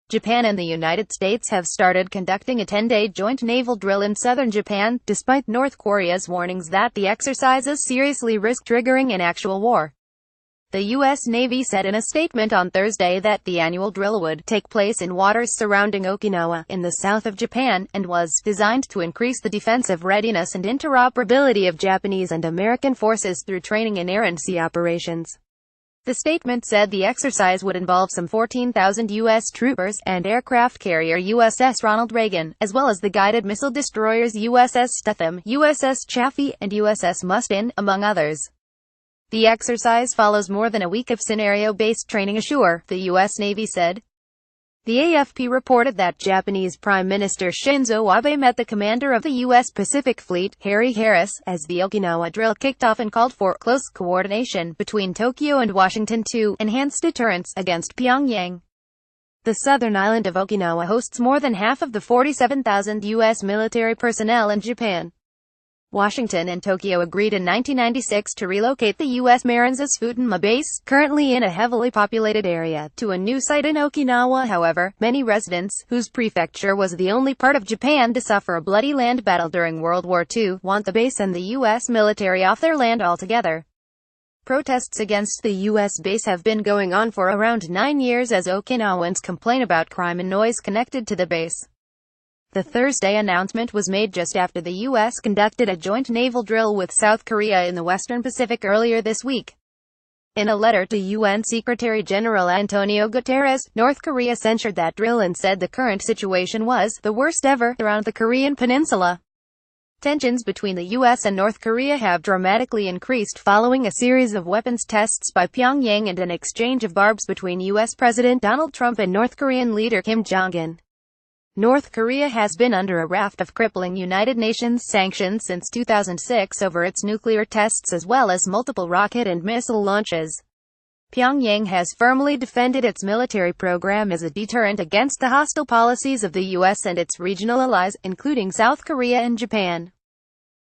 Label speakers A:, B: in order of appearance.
A: Japan and the United States have started conducting a 10-day joint naval drill in southern Japan, despite North Korea's warnings that the exercises seriously risk triggering an actual war. The U.S. Navy said in a statement on Thursday that the annual drill would take place in waters surrounding Okinawa, in the south of Japan, and was designed to increase the defensive readiness and interoperability of Japanese and American forces through training in air and sea operations. The statement said the exercise would involve some 14,000 U.S. troopers, and aircraft carrier USS Ronald Reagan, as well as the guided missile destroyers USS Stutham, USS Chaffee, and USS Mustin, among others. The exercise follows more than a week of scenario-based training ashore, the U.S. Navy said. The AFP reported that Japanese Prime Minister Shinzo Abe met the commander of the U.S. Pacific Fleet, Harry Harris, as the Okinawa drill kicked off and called for close coordination between Tokyo and Washington to enhance deterrence against Pyongyang. The southern island of Okinawa hosts more than half of the 47,000 U.S. military personnel in Japan. Washington and Tokyo agreed in 1996 to relocate the U.S. Marines' Futenma base, currently in a heavily populated area, to a new site in Okinawa. However, many residents, whose prefecture was the only part of Japan to suffer a bloody land battle during World War II, want the base and the U.S. military off their land altogether. Protests against the U.S. base have been going on for around 9 years as Okinawans complain about crime and noise connected to the base. The Thursday announcement was made just after the U.S. conducted a joint naval drill with South Korea in the Western Pacific earlier this week. In a letter to UN Secretary-General Antonio Guterres, North Korea censured that drill and said the current situation was the worst ever around the Korean peninsula. Tensions between the U.S. and North Korea have dramatically increased following a series of weapons tests by Pyongyang and an exchange of barbs between U.S. President Donald Trump and North Korean leader Kim Jong-un. North Korea has been under a raft of crippling United Nations sanctions since 2006 over its nuclear tests as well as multiple rocket and missile launches. Pyongyang has firmly defended its military program as a deterrent against the hostile policies of the U.S. and its regional allies, including South Korea and Japan.